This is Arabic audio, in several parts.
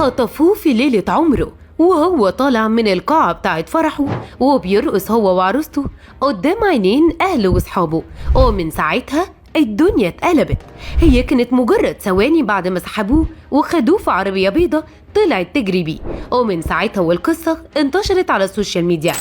خطفوه في ليلة عمره وهو طالع من القاعة بتاعت فرحه وبيرقص هو وعروسته قدام عينين أهله وصحابه. ومن ساعتها الدنيا اتقلبت. هي كانت مجرد ثواني بعد ما سحبوه وخدوه في عربية بيضة طلعت تجري بيه. ومن ساعتها والقصة انتشرت على السوشيال ميديا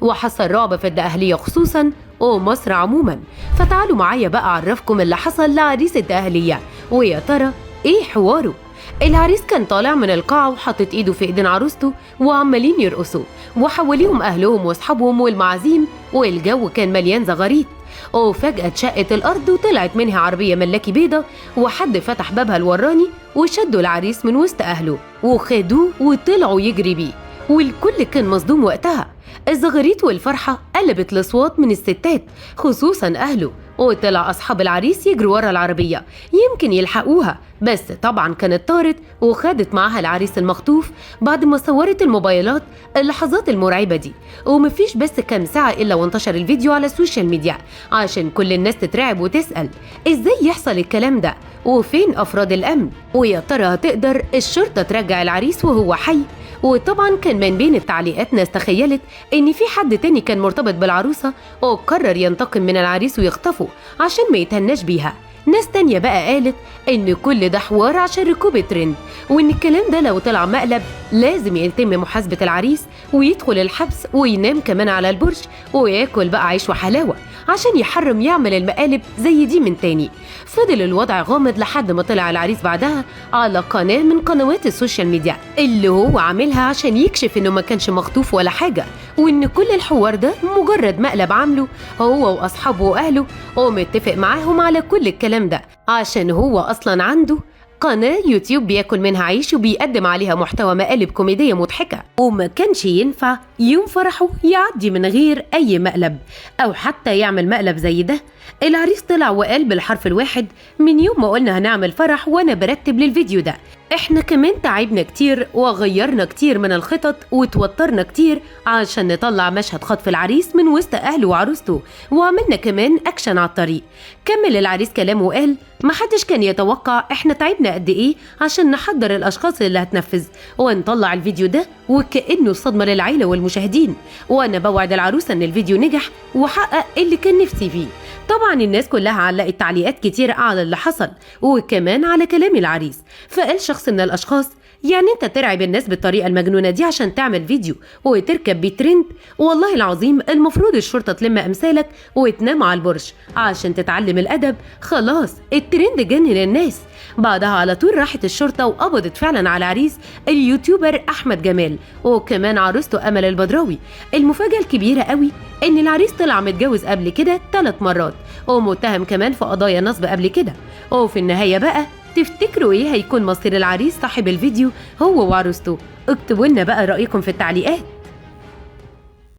وحصل رعب في الدقهلية خصوصا ومصر عموما. فتعالوا معايا بقى أعرفكم اللي حصل لعريس الدقهلية ويا ترى ايه حواره. العريس كان طالع من القاعة وحاطط ايده في ايدين عروسته وعمالين يرقصوا وحواليهم اهلهم واصحابهم والمعازيم والجو كان مليان زغاريت. وفجأة اتشقت الارض وطلعت منها عربية ملاكي بيضة وحد فتح بابها الوراني وشدوا العريس من وسط اهله وخدوه وطلعوا يجري بيه والكل كان مصدوم وقتها. الزغاريت والفرحة قلبت لأصوات من الستات خصوصا أهله. وطلع أصحاب العريس يجروا ورا العربية يمكن يلحقوها بس طبعا كانت طارت وخدت معاها العريس المخطوف بعد ما صورت الموبايلات اللحظات المرعبة دي. ومفيش بس كام ساعة إلا وانتشر الفيديو على السوشيال ميديا عشان كل الناس تترعب وتسأل إزاي يحصل الكلام ده وفين أفراد الأمن ويا ترى هتقدر الشرطة ترجع العريس وهو حي. وطبعا كان من بين التعليقات ناس تخيلت ان في حد تاني كان مرتبط بالعروسة وقرر ينتقم من العريس ويخطفه عشان ما يتهناش بيها. ناس تانية بقى قالت ان كل ده حوار عشان ركوب الترند وان الكلام ده لو طلع مقلب لازم يتم محاسبة العريس ويدخل الحبس وينام كمان على البرج وياكل بقى عيش وحلاوة عشان يحرم يعمل المقالب زي دي من تاني. فضل الوضع غامض لحد ما طلع العريس بعدها على قناة من قنوات السوشيال ميديا اللي هو عاملها عشان يكشف انه ما كانش مخطوف ولا حاجة وان كل الحوار ده مجرد مقلب عامله هو واصحابه واهله ومتفق معاهم على كل الكلام ده عشان هو اصلا عنده قناة يوتيوب بياكل منها عيش وبيقدم عليها محتوى مقالب كوميدية مضحكة وما كانش ينفع يوم فرحه يعدي من غير أي مقلب أو حتى يعمل مقلب زي ده. العريس طلع وقال بالحرف الواحد من يوم ما قلنا هنعمل فرح وأنا برتب للفيديو ده احنا كمان تعبنا كتير وغيرنا كتير من الخطط وتوترنا كتير عشان نطلع مشهد خطف العريس من وسط أهله وعروسته وعملنا كمان أكشن على الطريق. كمل العريس كلامه وقال محدش كان يتوقع احنا تعبنا قد ايه عشان نحضر الأشخاص اللي هتنفذ ونطلع الفيديو ده وكأنه صدمة للعيلة والمشاهدين. وأنا بوعد العروسة ان الفيديو نجح وحقق اللي كان نفسي فيه. طبعا الناس كلها علقت تعليقات كتير على اللي حصل وكمان على كلام العريس. فقال شخص من الأشخاص يعني انت ترعب الناس بالطريقة المجنونة دي عشان تعمل فيديو وتركب بيه ترند؟ والله العظيم المفروض الشرطة تلم أمثالك وتنام على البرج عشان تتعلم الأدب. خلاص الترند جنن الناس. بعدها على طول راحت الشرطة وقبضت فعلا على العريس اليوتيوبر أحمد جمال وكمان عروسته أمل البدراوي. المفاجأة الكبيرة قوي إن العريس طلع متجوز قبل كده 3 مرات ومتهم كمان في قضايا نصب قبل كده. وفي النهاية بقى تفتكروا ايه هيكون مصير العريس صاحب الفيديو هو وعروسته؟ اكتبوا لنا بقى رأيكم في التعليقات.